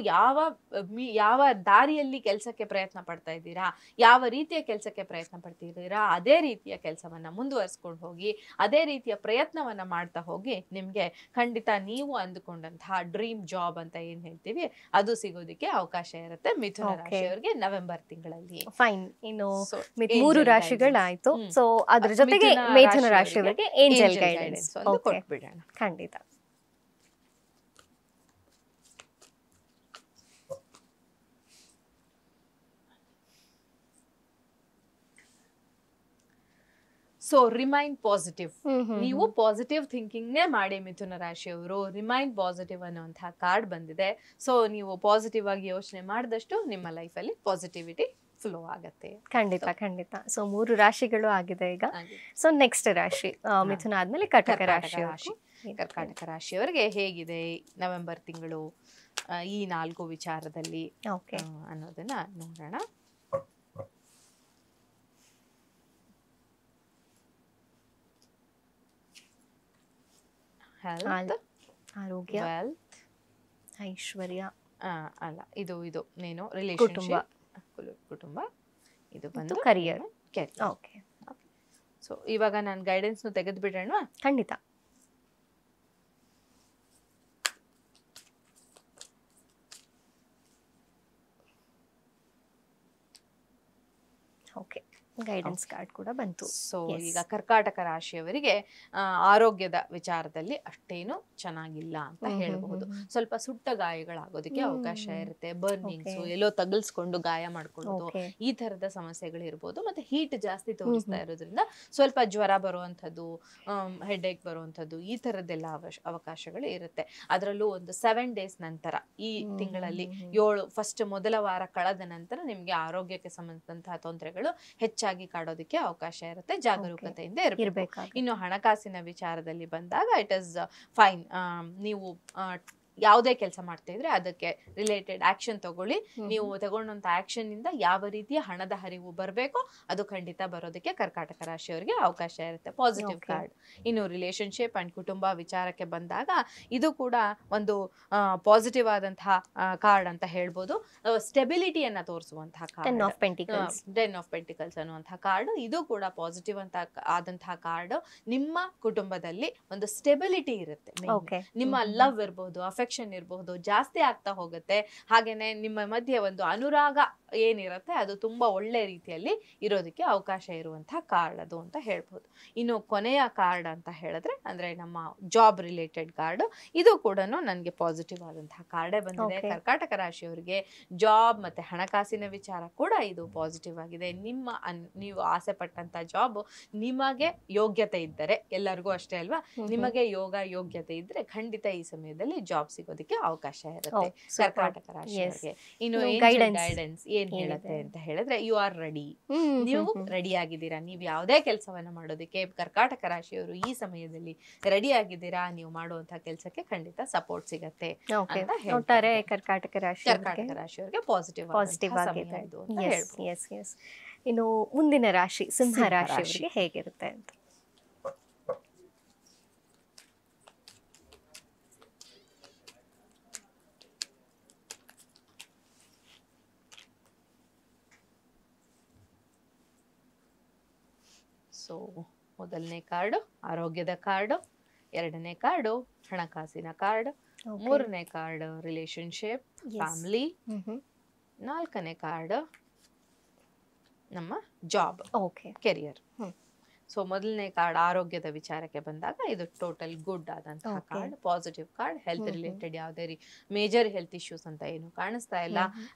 ಯಾವ ದಾರಿಯಲ್ಲಿ ಕೆಲಸಕ್ಕೆ ಪ್ರಯತ್ನ ಪಡ್ತಾ ಇದ್ದೀರಾ, ಯಾವ ರೀತಿಯ ಕೆಲಸಕ್ಕೆ ಪ್ರಯತ್ನ ಪಡ್ತಿದ್ದೀರಾ, ಅದೇ ರೀತಿಯ ಕೆಲಸವನ್ನ ಮುಂದುವರಿಸ್ಕೊಂಡು ಹೋಗಿ, ಅದೇ ರೀತಿಯ ಪ್ರಯತ್ನವನ್ನ ಮಾಡ್ತಾ ಹೋಗಿ, ನಿಮ್ಗೆ ಖಂಡಿತ ನೀವು ಅಂದುಕೊಂಡಂತಹ ಡ್ರೀಮ್ ಜಾಬ್ ಅಂತ ಏನ್ ಹೇಳ್ತೀವಿ ಅದು ಸಿಗೋದಕ್ಕೆ ಅವಕಾಶ ಇರುತ್ತೆ ಮಿಥುನ ರಾಶಿಯವರಿಗೆ ನವೆಂಬರ್ ತಿಂಗಳಲ್ಲಿ. ಫೈನ್. ಇನ್ನು 3 ರಾಶಿಗಳಾಯ್ತು. ಸೊ ಅದ್ರ ಜೊತೆಗೆ ಮಿಥುನ ರಾಶಿಯವರಿಗೆ ಏಂಜಲ್ ಗೈಡೆನ್ಸ್ ಕೊಟ್ಬಿಡೋಣ. ಖಂಡಿತ. So remain positive. ನೀವು ಪಾಸಿಟಿವ್ ಥಿಂಕಿಂಗ್ ನೇ ಮಾಡಿ ಮಿಥುನ ರಾಶಿಯವರು. ರಿಮೈನ್ ಪಾಸಿಟಿವ್ ಅನ್ನುವಂತಹ ಕಾರ್ಡ್ ಬಂದಿದೆ. ಸೊ ನೀವು ಪಾಸಿಟಿವ್ ಆಗಿ ಯೋಚನೆ ಮಾಡಿದಷ್ಟು ನಿಮ್ಮ ಲೈಫ್ ಅಲ್ಲಿ ಪಾಸಿಟಿವಿಟಿ ಫ್ಲೋ ಆಗತ್ತೆ. ಖಂಡಿತ. ಸೊ 3 ರಾಶಿಗಳು ಆಗಿದೆ ಈಗ. ಸೊ ನೆಕ್ಸ್ಟ್ ರಾಶಿ ಮಿಥುನ ಆದ್ಮೇಲೆ ಕರ್ಕಾಟಕ ರಾಶಿ. ಕರ್ಕಾಟಕ ರಾಶಿಯವರಿಗೆ ಹೇಗಿದೆ ನವೆಂಬರ್ ತಿಂಗಳು ಈ 4 ವಿಚಾರದಲ್ಲಿ ಅನ್ನೋದನ್ನ ನೋಡೋಣ. ಆರೋಗ್ಯ, ವೆಲ್ತ್, ಐಶ್ವರ್ಯ, ಅಲ್ಲ ಇದು ನೀನು ರಿಲೇಶನ್ಶಿಪ್, ಕುಟುಂಬ, ಇದು ಬಂದು ಕರಿಯರ್. ಓಕೆ. ಸೊ ಇವಾಗ ನಾನು ಗೈಡೆನ್ಸ್ ತೆಗೆದು ಬಿಡೋಣ. ಖಂಡಿತ. ಓಕೆ, ಗೈಡೆನ್ಸ್ ಕಾರ್ಡ್ ಕೂಡ ಬಂತು. So Yes. ಈಗ ಕರ್ಕಾಟಕ ರಾಶಿಯವರಿಗೆ ಆರೋಗ್ಯದ ವಿಚಾರದಲ್ಲಿ ಅಷ್ಟೇನು ಚೆನ್ನಾಗಿಲ್ಲ ಅಂತ ಹೇಳಬಹುದು. ಸ್ವಲ್ಪ ಸುಟ್ಟ ಗಾಯಗಳಾಗೋದಕ್ಕೆ ಅವಕಾಶ ಇರುತ್ತೆ, ಬರ್ನಿಂಗ್ಸ್, ಎಲ್ಲೋ ತಗಲ್ಸ್ಕೊಂಡು ಗಾಯ ಮಾಡ್ಕೊಳ್ಳೋದು, ಈ ತರದ ಸಮಸ್ಯೆಗಳು ಇರ್ಬೋದು. ಮತ್ತೆ ಹೀಟ್ ಜಾಸ್ತಿ ತೋರಿಸ್ತಾ ಇರೋದ್ರಿಂದ ಸ್ವಲ್ಪ ಜ್ವರ ಬರುವಂಥದ್ದು, ಹೆಡ್ಏಕ್ ಬರುವಂಥದ್ದು, ಈ ತರದ್ದೆಲ್ಲ ಅವಕಾಶಗಳು ಇರುತ್ತೆ. ಅದರಲ್ಲೂ ಒಂದು 7 days ನಂತರ, ಈ ತಿಂಗಳಲ್ಲಿ 7 ಫಸ್ಟ್ ಮೊದಲ ವಾರ ಕಳೆದ ನಂತರ ನಿಮ್ಗೆ ಆರೋಗ್ಯಕ್ಕೆ ಸಂಬಂಧಿಸಿದಂತಹ ತೊಂದರೆಗಳು ಹೆಚ್ಚಾಗಿ ಕಾಡೋದಕ್ಕೆ ಅವಕಾಶ ಇರುತ್ತೆ. ಜಾಗರೂಕತೆಯಿಂದ ಇರಬೇಕು. ಇನ್ನು ಹಣಕಾಸಿನ ವಿಚಾರದಲ್ಲಿ ಬಂದಾಗ ಇಟ್ ಇಸ್ ಫೈನ್. ನೀವು ಯಾವುದೇ ಕೆಲಸ ಮಾಡ್ತಾ ಇದ್ರೆ ಅದಕ್ಕೆ ರಿಲೇಟೆಡ್ ಆಕ್ಷನ್ ತಗೊಳ್ಳಿ. ನೀವು ತಗೊಂಡಂತ ಆಕ್ಷನ್ ಇಂದ ಯಾವ ರೀತಿಯ ಹಣದ ಹರಿವು ಬರಬೇಕೋ ಅದು ಖಂಡಿತ ಬರೋದಕ್ಕೆ ಕರ್ಕಾಟಕ ರಾಶಿಯವರಿಗೆ ಅವಕಾಶ ಇರುತ್ತೆ. Positive card. ಇನ್ನು ರಿಲೇಶನ್ಶಿಪ್ ಅಂಡ್ ಕುಟುಂಬ ವಿಚಾರಕ್ಕೆ ಬಂದಾಗ ಇದು ಕೂಡ ಒಂದು ಪಾಸಿಟಿವ್ ಆದಂತಹ ಕಾರ್ಡ್ ಅಂತ ಹೇಳ್ಬೋದು. ಸ್ಟೆಬಿಲಿಟಿಯನ್ನ ತೋರಿಸುವಂತಹ ಕಾರ್ಡ್, 10 of Pentacles ಅನ್ನುವಂತಹ ಕಾರ್ಡ್. ಇದು ಕೂಡ ಪಾಸಿಟಿವ್ ಅಂತ ಆದಂತಹ ಕಾರ್ಡ್. ನಿಮ್ಮ ಕುಟುಂಬದಲ್ಲಿ ಒಂದು ಸ್ಟೆಬಿಲಿಟಿ ಇರುತ್ತೆ. ನಿಮ್ಮ ಲವ್ ಇರಬಹುದು, ಅಫೆಕ್ಷನ್ ಇರಬಹುದು, ಜಾಸ್ತಿ ಆಗ್ತಾ ಹೋಗುತ್ತೆ. ಹಾಗೇನೆ ನಿಮ್ಮ ಮಧ್ಯೆ ಒಂದು ಅನುರಾಗ ಏನಿರುತ್ತೆ ಅದು ತುಂಬಾ ಒಳ್ಳೆ ರೀತಿಯಲ್ಲಿ ಇರೋದಕ್ಕೆ ಅವಕಾಶ ಇರುವಂತಹ ಕಾರ್ಡ್ ಅದು ಅಂತ ಹೇಳ್ಬೋದು. ಇನ್ನು ಕೊನೆಯ ಕಾರ್ಡ್ ಅಂತ ಹೇಳಿದ್ರೆ ಅಂದ್ರೆ ನಮ್ಮ ಜಾಬ್ ರಿಲೇಟೆಡ್ ಕಾರ್ಡ್. ಇದು ಕೂಡ ನನಗೆ ಪಾಸಿಟಿವ್ ಆದಂತಹ ಕಾರ್ಡೇ ಬಂದಿದೆ. ಕರ್ಕಾಟಕ ರಾಶಿಯವರಿಗೆ ಜಾಬ್ ಮತ್ತೆ ಹಣಕಾಸಿನ ವಿಚಾರ ಕೂಡ ಇದು ಪಾಸಿಟಿವ್ ಆಗಿದೆ. ನೀವು ಆಸೆ ಪಟ್ಟಂತ ಜಾಬ್ ನಿಮಗೆ ಯೋಗ್ಯತೆ ಇದ್ದರೆ, ಎಲ್ಲರಿಗೂ ಅಷ್ಟೇ ಅಲ್ವಾ, ನಿಮಗೆ ಯೋಗ್ಯತೆ ಇದ್ರೆ ಖಂಡಿತ ಈ ಸಮಯದಲ್ಲಿ ಜಾಬ್ ಸಿಗೋದಕ್ಕೆ ಅವಕಾಶ ಇರುತ್ತೆ ಕರ್ಕಾಟಕ ರಾಶಿಯವರಿಗೆ. ಇನ್ನು ಗೈಡೆನ್ಸ್ ಏನ್ ಹೇಳುತ್ತೆ ಅಂತ ಹೇಳಿದ್ರೆ, ಯು ಆರ್ ರೆಡಿ. ನೀವು ರೆಡಿ ಆಗಿದ್ದೀರಾ. ನೀವು ಯಾವುದೇ ಕೆಲಸವನ್ನ ಮಾಡೋದಕ್ಕೆ ಕರ್ಕಾಟಕ ರಾಶಿಯವರು ಈ ಸಮಯದಲ್ಲಿ ರೆಡಿ ಆಗಿದ್ದೀರಾ. ನೀವು ಮಾಡುವಂತಹ ಕೆಲಸಕ್ಕೆ ಖಂಡಿತ ಸಪೋರ್ಟ್ ಸಿಗತ್ತೆ ಅಂತ ಹೇಳ್ತಾರೆ. ಕರ್ಕಾಟಕ ರಾಶಿಯವರಿಗೆ ಪಾಸಿಟಿವ್ ಆಗಿದೆ. ಇನ್ನು ಮುಂದಿನ ರಾಶಿ ಸಿಂಹ ರಾಶಿಯವರಿಗೆ ಹೇಗಿರುತ್ತೆ ಅಂತ. ಸೊ ಮೊದಲನೇ ಕಾರ್ಡು ಆರೋಗ್ಯದ ಕಾರ್ಡು, ಎರಡನೇ ಕಾರ್ಡು ಹಣಕಾಸಿನ ಕಾರ್ಡ್, ಮೂರನೇ ಕಾರ್ಡ್ ರಿಲೇಶನ್ಶಿಪ್, ಫ್ಯಾಮಿಲಿ, ನಾಲ್ಕನೇ ಕಾರ್ಡ್ ನಮ್ಮ ಜಾಬ್, ಕೆರಿಯರ್. ಸೊ ಮೊದಲನೇ ಕಾರ್ಡ್ ಆರೋಗ್ಯದ ವಿಚಾರಕ್ಕೆ ಬಂದಾಗ ಇದು ಟೋಟಲ್ ಗುಡ್ ಆದಂತಹ card, positive card. Health related ಯಾವುದೇ ಮೇಜರ್ ಹೆಲ್ತ್ ಇಶ್ಯೂಸ್ ಅಂತ ಏನು ಕಾಣಿಸ್ತಾ ಇಲ್ಲ.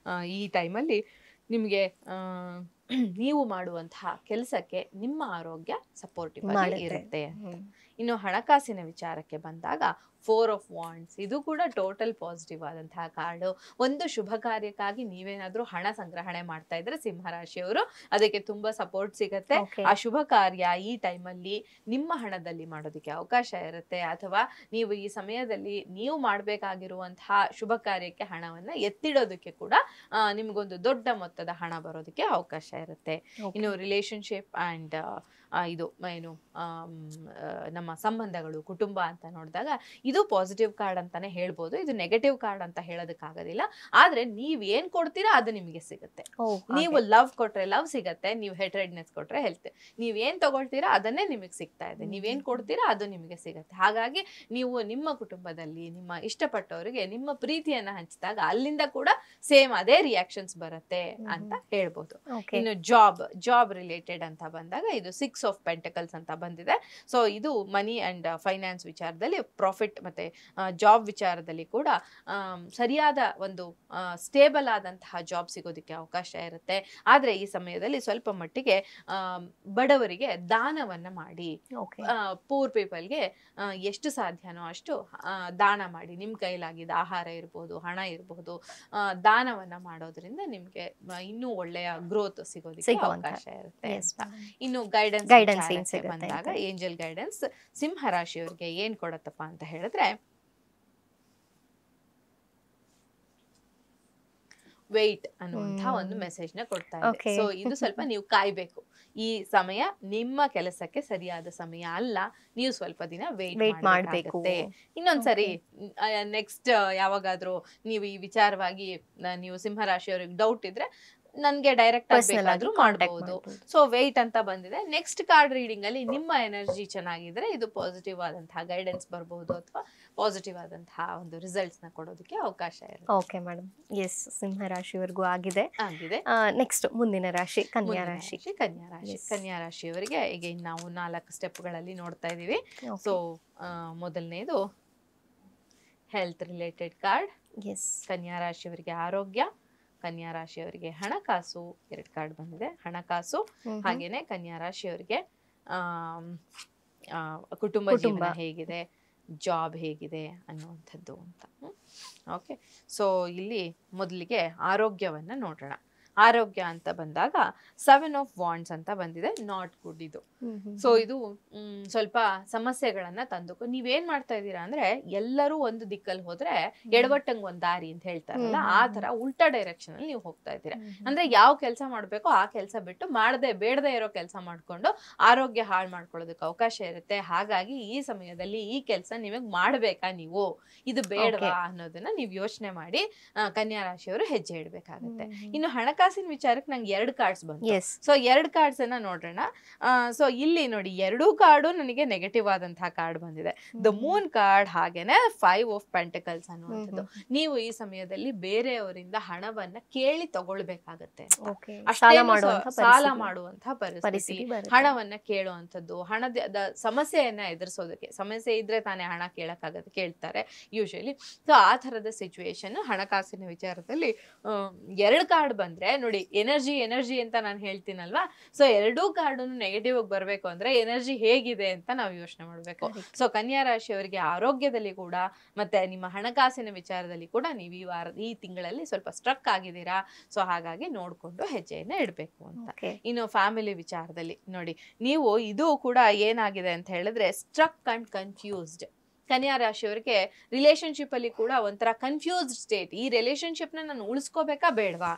ಈ ಟೈಮಲ್ಲಿ ನಿಮ್ಗೆ ನೀವು ಮಾಡುವಂತಹ ಕೆಲಸಕ್ಕೆ ನಿಮ್ಮ ಆರೋಗ್ಯ ಸಪೋರ್ಟಿವ್ ಆಗಿ ಇರುತ್ತೆ ಅಂತ. ಇನ್ನು ಹಣಕಾಸಿನ ವಿಚಾರಕ್ಕೆ ಬಂದಾಗ 4 of Wands. ಇದು ಕೂಡ ಟೋಟಲ್ ಪಾಸಿಟಿವ್ ಆದಂತಹ ಕಾರ್ಡು. ಒಂದು ಶುಭ ಕಾರ್ಯಕ್ಕಾಗಿ ನೀವೇನಾದ್ರೂ ಹಣ ಸಂಗ್ರಹಣೆ ಮಾಡ್ತಾ ಇದ್ರೆ ಸಿಂಹರಾಶಿಯವರು ಅದಕ್ಕೆ ತುಂಬಾ ಸಪೋರ್ಟ್ ಸಿಗತ್ತೆ. ಆ ಶುಭ ಕಾರ್ಯ ಈ ಟೈಮಲ್ಲಿ ನಿಮ್ಮ ಹಣದಲ್ಲಿ ಮಾಡೋದಕ್ಕೆ ಅವಕಾಶ ಇರುತ್ತೆ. ಅಥವಾ ನೀವು ಈ ಸಮಯದಲ್ಲಿ ನೀವು ಮಾಡ್ಬೇಕಾಗಿರುವಂತಹ ಶುಭ ಕಾರ್ಯಕ್ಕೆ ಹಣವನ್ನ ಎತ್ತಿಡೋದಕ್ಕೆ ಕೂಡ ನಿಮ್ಗೊಂದು ದೊಡ್ಡ ಮೊತ್ತದ ಹಣ ಬರೋದಕ್ಕೆ ಅವಕಾಶ ಇರುತ್ತೆ. ಇನ್ನು ರಿಲೇಶನ್ಶಿಪ್ ಅಂಡ್ ಇದು ಏನು ನಮ್ಮ ಸಂಬಂಧಗಳು, ಕುಟುಂಬ ಅಂತ ನೋಡಿದಾಗ ಇದು ಪಾಸಿಟಿವ್ ಕಾರ್ಡ್ ಅಂತಾನೆ ಹೇಳ್ಬೋದು. ಇದು ನೆಗೆಟಿವ್ ಕಾರ್ಡ್ ಅಂತ ಹೇಳೋದಕ್ಕಾಗೋದಿಲ್ಲ. ಆದ್ರೆ ನೀವ್ ಏನ್ ಕೊಡ್ತೀರಾ ಅದು ನಿಮಗೆ ಸಿಗುತ್ತೆ. ನೀವು ಲವ್ ಕೊಟ್ರೆ ಲವ್ ಸಿಗತ್ತೆ, ನೀವು ಹೆಟ್ರೆಡ್ನೆಸ್ ಕೊಟ್ರೆ ಹೆಲ್ತ್. ನೀವ್ ಏನ್ ತಗೊಳ್ತೀರಾ ಅದನ್ನೇ ನಿಮಗೆ ಸಿಗ್ತಾ ಇದೆ. ನೀವೇನ್ ಕೊಡ್ತೀರಾ ಅದು ನಿಮಗೆ ಸಿಗತ್ತೆ. ಹಾಗಾಗಿ ನೀವು ನಿಮ್ಮ ಕುಟುಂಬದಲ್ಲಿ ನಿಮ್ಮ ಇಷ್ಟಪಟ್ಟವರಿಗೆ ನಿಮ್ಮ ಪ್ರೀತಿಯನ್ನ ಹಂಚಿದಾಗ ಅಲ್ಲಿಂದ ಕೂಡ ಸೇಮ್ ಅದೇ ರಿಯಾಕ್ಷನ್ಸ್ ಬರುತ್ತೆ ಅಂತ ಹೇಳ್ಬೋದು. ಇನ್ನು ಜಾಬ್ ರಿಲೇಟೆಡ್ ಅಂತ ಬಂದಾಗ ಇದು 6 of Pentacles ಅಂತ ಬಂದಿದೆ. ಸೊ ಇದು ಮನಿ ಅಂಡ್ ಫೈನಾನ್ಸ್ ವಿಚಾರದಲ್ಲಿ ಪ್ರಾಫಿಟ್ ಮತ್ತೆ ಜಾಬ್ ವಿಚಾರದಲ್ಲಿ ಕೂಡ ಸರಿಯಾದ ಒಂದು ಸ್ಟೇಬಲ್ ಆದಂತಹ ಜಾಬ್ ಸಿಗೋದಕ್ಕೆ ಅವಕಾಶ ಇರುತ್ತೆ. ಆದ್ರೆ ಈ ಸಮಯದಲ್ಲಿ ಸ್ವಲ್ಪ ಮಟ್ಟಿಗೆ ಬಡವರಿಗೆ ದಾನವನ್ನ ಮಾಡಿ, ಪೂರ್ ಪೀಪಲ್ಗೆ ಎಷ್ಟು ಸಾಧ್ಯನೋ ಅಷ್ಟು ದಾನ ಮಾಡಿ. ನಿಮ್ ಕೈಲಾಗಿದ್ದ ಆಹಾರ ಇರ್ಬೋದು, ಹಣ ಇರಬಹುದು, ದಾನವನ್ನ ಮಾಡೋದ್ರಿಂದ ನಿಮ್ಗೆ ಇನ್ನೂ ಒಳ್ಳೆಯ ಗ್ರೋತ್ ಸಿಗೋದಕ್ಕೆ ಅವಕಾಶ ಇರುತ್ತೆ. ಇನ್ನು ಗೈಡೆನ್ಸ್ ಬಂದಾಗ ಏಂಜಲ್ ಗೈಡೆನ್ಸ್ ಸಿಂಹ ರಾಶಿಯವರಿಗೆ ಏನ್ ಕೊಡತ್ತಪ್ಪ ಅಂತ ಹೇಳಿದ್ರೆ, ವೇಟ್ ಅನ್ನುವಂತಹ ಒಂದು ಮೆಸೇಜ್ ನ ಕೊಡ್ತಾ ಇದೆ. ಸೊ ಇದು ಸ್ವಲ್ಪ ನೀವು ಕಾಯ್ಬೇಕು. ಈ ಸಮಯ ನಿಮ್ಮ ಕೆಲಸಕ್ಕೆ ಸರಿಯಾದ ಸಮಯ ಅಲ್ಲ. ನೀವು ಸ್ವಲ್ಪ ದಿನ ವೇಟ್ ಮಾಡಬೇಕಾಗುತ್ತೆ. ಇನ್ನೊಂದ್ಸರಿ ನೆಕ್ಸ್ಟ್ ಯಾವಾಗಾದ್ರೂ ನೀವು ಈ ವಿಚಾರವಾಗಿ ನೀವು ಸಿಂಹ ರಾಶಿಯವ್ರಿಗೆ ಡೌಟ್ ಇದ್ರೆ ನನ್ಗೆ ಡೈರೆಕ್ಟ್ Personal ಆಗಿ ಆಗಿ contact ಮಾಡಬಹುದು. ಮಾಡ್ಬೋದು. ಸೊ ವೆಯ್ಟ್ ಅಂತ ಬಂದಿದೆ. ನೆಕ್ಸ್ಟ್ ಕಾರ್ಡ್ ರೀಡಿಂಗ್ ಅಲ್ಲಿ ನಿಮ್ಮ ಎನರ್ಜಿ ಚೆನ್ನಾಗಿದ್ರೆ ಇದು ಪಾಸಿಟಿವ್ ಆದಂತಹ ಗೈಡೆನ್ಸ್ ಬರಬಹುದು ಅಥವಾ ಪಾಸಿಟಿವ್ ಆದಂತಹ ಒಂದು ರಿಸಲ್ಟ್ಸ್ ನ ಕೊಡೋದಕ್ಕೆ ಅವಕಾಶ ಇರುತ್ತೆ. ಓಕೆ ಮೇಡಮ್, ಎಸ್, ಸಿಂಹ ರಾಶಿವರೆಗೂ ಆಗಿದೆ. ನೆಕ್ಸ್ಟ್ ಮುಂದಿನ ರಾಶಿ ಕನ್ಯಾ ರಾಶಿ. ಕನ್ಯಾ ರಾಶಿ. ಕನ್ಯಾ ರಾಶಿಯವರಿಗೆ ಈಗ ನಾವು 4 ಸ್ಟೆಪ್ಗಳಲ್ಲಿ ನೋಡ್ತಾ ಇದೀವಿ. ಸೊ ಮೊದಲನೇದು ಹೆಲ್ತ್ ರಿಲೇಟೆಡ್ ಕಾರ್ಡ್. ಎಸ್, ಕನ್ಯಾ ರಾಶಿಯವರಿಗೆ ಆರೋಗ್ಯ, ಕನ್ಯಾ ರಾಶಿಯವರಿಗೆ ಹಣಕಾಸು, 2 ಕಾರ್ಡ್ ಬಂದಿದೆ. ಹಣಕಾಸು ಹಾಗೇನೆ ಕನ್ಯಾ ರಾಶಿಯವರಿಗೆ ಕುಟುಂಬ ಜೀವನ ಹೇಗಿದೆ, ಜಾಬ್ ಹೇಗಿದೆ ಅನ್ನುವಂಥದ್ದು ಅಂತ. ಓಕೆ, ಸೊ ಇಲ್ಲಿ ಮೊದಲಿಗೆ ಆರೋಗ್ಯವನ್ನ ನೋಡೋಣ. ಆರೋಗ್ಯ ಅಂತ ಬಂದಾಗ 7 ಆಫ್ ವಾಂಡ್ಸ್ ಅಂತ ಬಂದಿದೆ. ನಾಟ್ ಗುಡ್ ಇದು. ಸೊ ಇದು ಸ್ವಲ್ಪ ಸಮಸ್ಯೆಗಳನ್ನ ತಂದು ನೀವೇನ್ ಮಾಡ್ತಾ ಇದ್ದೀರಾ ಅಂದ್ರೆ ಎಲ್ಲರೂ ಒಂದು ದಿಕ್ಕಲ್ಲಿ ಹೋದ್ರೆ ಎಡವಟ್ಟಂಗ್ ಒಂದ್ ದಾರಿ ಅಂತ ಹೇಳ್ತಾರಲ್ಲ, ಆ ತರ ಉಲ್ಟಾ ಡೈರೆಕ್ಷನ್ ಅಲ್ಲಿ ನೀವು ಹೋಗ್ತಾ ಇದ್ದೀರಾ. ಅಂದ್ರೆ ಯಾವ ಕೆಲಸ ಮಾಡ್ಬೇಕೋ ಆ ಕೆಲಸ ಬಿಟ್ಟು ಬೇಡದೇ ಇರೋ ಕೆಲಸ ಮಾಡ್ಕೊಂಡು ಆರೋಗ್ಯ ಹಾಳು ಮಾಡ್ಕೊಳ್ಳೋದಕ್ಕೆ ಅವಕಾಶ ಇರುತ್ತೆ. ಹಾಗಾಗಿ ಈ ಸಮಯದಲ್ಲಿ ಈ ಕೆಲಸ ನಿಮಗ್ ಮಾಡ್ಬೇಕಾ, ನೀವು ಇದು ಬೇಡವಾ ಅನ್ನೋದನ್ನ ನೀವು ಯೋಚನೆ ಮಾಡಿ ಕನ್ಯಾ ರಾಶಿಯವರು ಹೆಜ್ಜೆ ಇಡ್ಬೇಕಾಗತ್ತೆ. ಇನ್ನು ಹಣಕಾಸಿನ ವಿಚಾರಕ್ಕೆ ನಂಗೆ 2 ಕಾರ್ಡ್ಸ್ ಬಂತು. ಸೊ 2 ಕಾರ್ಡ್ಸ್ ಅನ್ನ ನೋಡೋಣ. ಸೊ ಇಲ್ಲಿ ನೋಡಿ 2 ಕಾರ್ಡು ನನಗೆ ನೆಗೆಟಿವ್ ಆದಂತಹ ಕಾರ್ಡ್ ಬಂದಿದೆ. ದ ಮೂನ್ ಕಾರ್ಡ್ ಹಾಗೇನೆ 5 ಆಫ್ ಪೆಂಟಕಲ್ಸ್ ಅನ್ನುವಂಥದ್ದು. ನೀವು ಈ ಸಮಯದಲ್ಲಿ ಬೇರೆಯವರಿಂದ ಹಣವನ್ನ ಕೇಳಿ ತಗೊಳ್ಬೇಕಾಗತ್ತೆ. ಸಾಲ ಮಾಡುವಂತಹ ಪರಿಸ್ಥಿತಿ, ಹಣವನ್ನ ಕೇಳುವಂಥದ್ದು, ಹಣದ ಸಮಸ್ಯೆಯನ್ನ ಎದುರಿಸೋದಕ್ಕೆ. ಸಮಸ್ಯೆ ಇದ್ರೆ ತಾನೇ ಹಣ ಕೇಳ್ತಾರೆ ಯೂಶಲಿ. ಸೊ ಆ ತರದ ಸಿಚುವೇಶನ್ ಹಣಕಾಸಿನ ವಿಚಾರದಲ್ಲಿ 2 ಕಾರ್ಡ್ ಬಂದ್ರೆ ನೋಡಿ, ಎನರ್ಜಿ ಅಂತ ನಾನು ಹೇಳ್ತೀನಲ್ವಾ. ಸೊ 2 ಕಾರ್ಡು ನೆಗೆಟಿವ್ ಆಗಿ ಬರ್ಬೇಕು ಅಂದ್ರೆ ಎನರ್ಜಿ ಹೇಗಿದೆ ಅಂತ ನಾವು ಯೋಚನೆ ಮಾಡ್ಬೇಕು. ಸೊ ಕನ್ಯಾ ರಾಶಿಯವರಿಗೆ ಆರೋಗ್ಯದಲ್ಲಿ ಕೂಡ ಮತ್ತೆ ನಿಮ್ಮ ಹಣಕಾಸಿನ ವಿಚಾರದಲ್ಲಿ ಕೂಡ ನೀವು ಈ ತಿಂಗಳಲ್ಲಿ ಸ್ವಲ್ಪ ಸ್ಟ್ರಕ್ ಆಗಿದ್ದೀರಾ. ಸೊ ಹಾಗಾಗಿ ನೋಡ್ಕೊಂಡು ಹೆಜ್ಜೆಯನ್ನ ಇಡ್ಬೇಕು ಅಂತ. ಇನ್ನು ಫ್ಯಾಮಿಲಿ ವಿಚಾರದಲ್ಲಿ ನೋಡಿ, ನೀವು ಇದು ಕೂಡ ಏನಾಗಿದೆ ಅಂತ ಹೇಳಿದ್ರೆ ಸ್ಟ್ರಕ್ ಅಂಡ್ ಕನ್ಫ್ಯೂಸ್ಡ್. ಕನ್ಯಾ ರಾಶಿಯವರಿಗೆ ರಿಲೇಶನ್ಶಿಪ್ ಅಲ್ಲಿ ಕೂಡ ಒಂಥರ ಕನ್ಫ್ಯೂಸ್ಡ್ ಸ್ಟೇಟ್. ಈ ರಿಲೇಶನ್ಶಿಪ್ ನಾನು ಉಳಿಸ್ಕೋಬೇಕಾ ಬೇಡವಾ,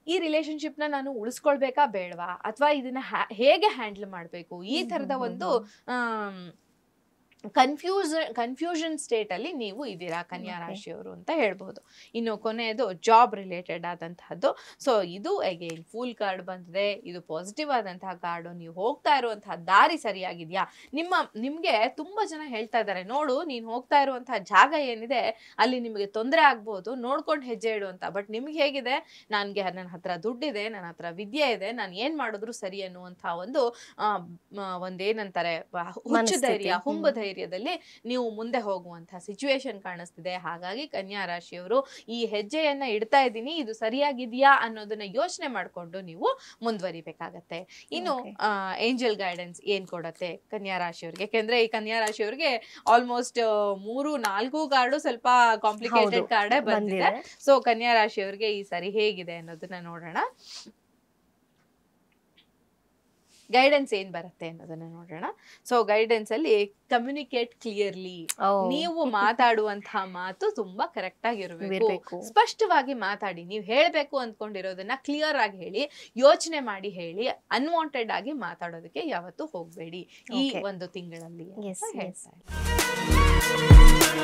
ಈ ರಿಲೇಶನ್ಶಿಪ್ ನಾನು ಉಳಿಸ್ಕೊಳ್ಬೇಕಾ ಬೇಡವಾ, ಅಥವಾ ಇದನ್ನ ಹೇಗೆ ಹ್ಯಾಂಡಲ್ ಮಾಡ್ಬೇಕು, ಈ ತರದ ಒಂದು ಕನ್ಫ್ಯೂಷನ್ ಸ್ಟೇಟ್ ಅಲ್ಲಿ ನೀವು ಇದ್ದೀರಾ ಕನ್ಯಾ ರಾಶಿಯವರು ಅಂತ ಹೇಳ್ಬಹುದು. ಇನ್ನು ಕೊನೆಯದು ಜಾಬ್ ರಿಲೇಟೆಡ್ ಆದಂತಹದ್ದು. ಸೊ ಇದು ಅಗೇನ್ ಫೂಲ್ ಕಾರ್ಡ್ ಬಂದಿದೆ. ಇದು ಪಾಸಿಟಿವ್ ಆದಂತಹ ಕಾರ್ಡು. ನೀವು ಹೋಗ್ತಾ ಇರುವಂತಹ ದಾರಿ ಸರಿಯಾಗಿದ್ಯಾ, ನಿಮ್ಗೆ ತುಂಬಾ ಜನ ಹೇಳ್ತಾ ಇದ್ದಾರೆ, ನೋಡು ನೀನ್ ಹೋಗ್ತಾ ಇರುವಂತಹ ಜಾಗ ಏನಿದೆ ಅಲ್ಲಿ ನಿಮಗೆ ತೊಂದರೆ ಆಗ್ಬಹುದು, ನೋಡ್ಕೊಂಡು ಹೆಜ್ಜೆ ಇಡು ಅಂತ. ಬಟ್ ನಿಮ್ಗೆ ಹೇಗಿದೆ, ನನ್ನ ಹತ್ರ ದುಡ್ಡಿದೆ, ನನ್ನ ಹತ್ರ ವಿದ್ಯೆ ಇದೆ, ನಾನು ಏನ್ ಮಾಡಿದ್ರು ಸರಿ ಅನ್ನುವಂತಹ ಒಂದೇನಂತಾರೆ ಹುಚ್ಚು ಧೈರ್ಯ, ಹುಂಬ ಧೈರ್ಯದಲ್ಲಿ ನೀವು ಮುಂದೆ ಹೋಗುವಂತಹ ಸಿಚುವೇಶನ್ ಕಾಣಿಸ್ತಿದೆ. ಹಾಗಾಗಿ ಕನ್ಯಾ ರಾಶಿಯವರು ಈ ಹೆಜ್ಜೆಯನ್ನ ಇಡ್ತಾ ಇದ್ದೀನಿ, ಇದು ಸರಿಯಾಗಿದೆಯಾ ಅನ್ನೋದನ್ನ ಯೋಚನೆ ಮಾಡ್ಕೊಂಡು ನೀವು ಮುಂದುವರಿಬೇಕಾಗತ್ತೆ. ಇನ್ನು ಏಂಜಲ್ ಗೈಡೆನ್ಸ್ ಏನ್ ಕೊಡತ್ತೆ ಕನ್ಯಾ ರಾಶಿಯವರಿಗೆ, ಯಾಕೆಂದ್ರೆ ಈ ಕನ್ಯಾ ರಾಶಿಯವರಿಗೆ ಆಲ್ಮೋಸ್ಟ್ 3-4 ಕಾರ್ಡು ಸ್ವಲ್ಪ ಕಾಂಪ್ಲಿಕೇಟೆಡ್ ಕಾರ್ಡೇ ಬಂದಿದೆ. ಸೊ ಕನ್ಯಾ ರಾಶಿಯವರಿಗೆ ಈ ಸರಿ ಹೇಗಿದೆ ಅನ್ನೋದನ್ನ ನೋಡೋಣ. ಗೈಡೆನ್ಸ್ ಏನ್ ಬರುತ್ತೆ ಅನ್ನೋದನ್ನ ನೋಡೋಣ. ಸೊ ಗೈಡೆನ್ಸ್ ಅಲ್ಲಿ ಕಮ್ಯುನಿಕೇಟ್ ಕ್ಲಿಯರ್ಲಿ. ನೀವು ಮಾತಾಡುವಂತಹ ಮಾತು ತುಂಬಾ ಕರೆಕ್ಟ್ ಆಗಿರ್ಬೇಕು, ಸ್ಪಷ್ಟವಾಗಿ ಮಾತಾಡಿ. ನೀವು ಹೇಳ್ಬೇಕು ಅಂದ್ಕೊಂಡಿರೋದನ್ನ ಕ್ಲಿಯರ್ ಆಗಿ ಹೇಳಿ, ಯೋಚನೆ ಮಾಡಿ ಹೇಳಿ. ಅನ್ವಾಂಟೆಡ್ ಆಗಿ ಮಾತಾಡೋದಕ್ಕೆ ಯಾವತ್ತೂ ಹೋಗ್ಬೇಡಿ ಈ ಒಂದು ತಿಂಗಳಲ್ಲಿ ಅಂತ ಹೇಳ್ತಾ ಇದ್ದೀನಿ.